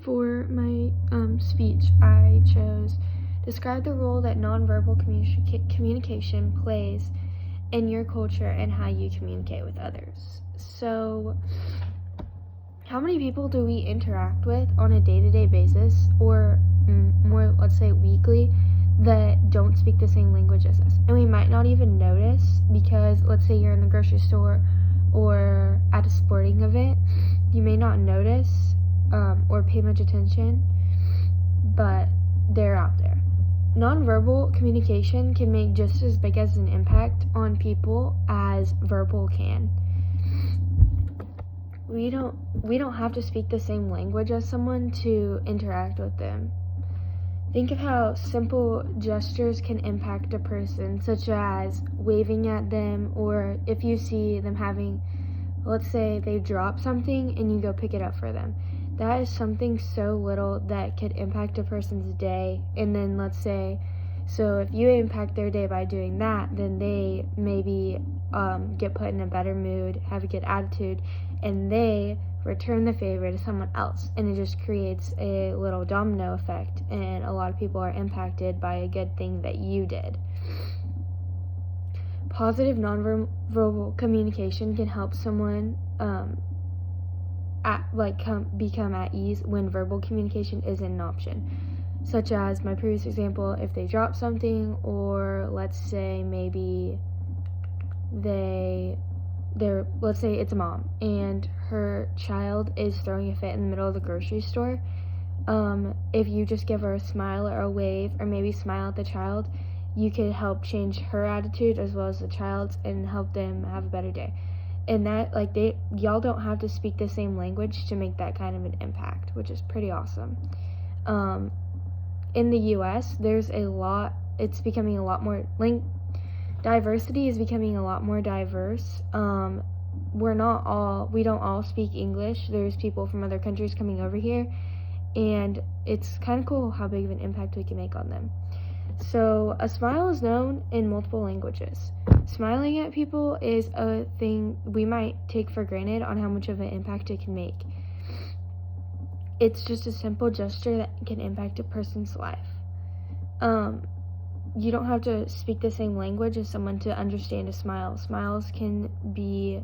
For my speech, I chose describe the role that nonverbal communication plays in your culture and how you communicate with others. So, how many people do we interact with on a day-to-day basis, or more, let's say, weekly, that don't speak the same language as us? And we might not even notice because, let's say, you're in the grocery store or at a sporting event, you may not notice or pay much attention, but they're out there. Nonverbal communication can make just as big as an impact on people as verbal can. We don't have to speak the same language as someone to interact with them. Think of how simple gestures can impact a person, such as waving at them, or if you see them having, let's say they drop something and you go pick it up for them. That is something so little that could impact a person's day. And then let's say, so if you impact their day by doing that, then they maybe get put in a better mood, have a good attitude, and they return the favor to someone else. And it just creates a little domino effect, and a lot of people are impacted by a good thing that you did. Positive nonverbal communication can help someone become at ease when verbal communication isn't an option, such as my previous example, if they drop something, or let's say maybe let's say it's a mom and her child is throwing a fit in the middle of the grocery store. If you just give her a smile or a wave, or maybe smile at the child, you could help change her attitude as well as the child's and help them have a better day. And that, y'all don't have to speak the same language to make that kind of an impact, which is pretty awesome. In the U.S., it's becoming a lot more, diversity is becoming a lot more diverse. We don't all speak English. There's people from other countries coming over here, and it's kind of cool how big of an impact we can make on them. So, a smile is known in multiple languages. Smiling at people is a thing we might take for granted on how much of an impact it can make. It's just a simple gesture that can impact a person's life. You don't have to speak the same language as someone to understand a smile. Smiles can be,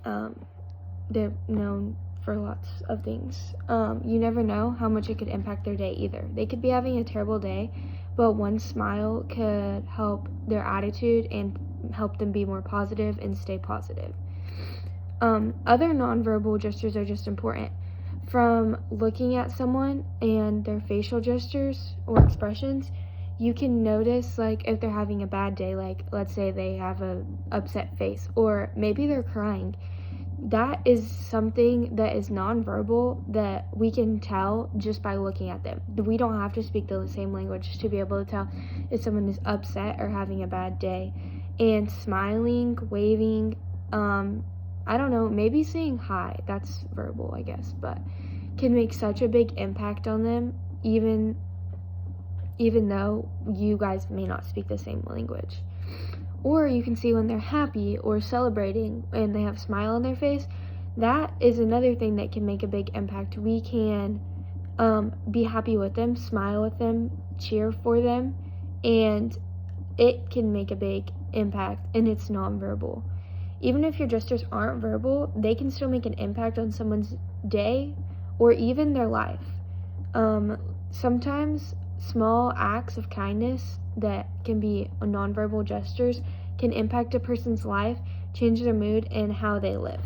they're known for lots of things. You never know how much it could impact their day either. They could be having a terrible day, but one smile could help their attitude and help them be more positive and stay positive. Other nonverbal gestures are just important. From looking at someone and their facial gestures or expressions, you can notice if they're having a bad day, let's say they have a upset face, or maybe they're crying. That is something that is nonverbal that we can tell just by looking at them. We don't have to speak the same language to be able to tell if someone is upset or having a bad day. And smiling, waving, I don't know, maybe saying hi, that's verbal, I guess, but can make such a big impact on them, even though you guys may not speak the same language. Or you can see when they're happy or celebrating and they have a smile on their face. That is another thing that can make a big impact. We can be happy with them, smile with them, cheer for them, and it can make a big impact, and it's nonverbal. Even if your gestures aren't verbal, they can still make an impact on someone's day or even their life. Sometimes small acts of kindness that can be nonverbal gestures can impact a person's life, change their mood, and how they live.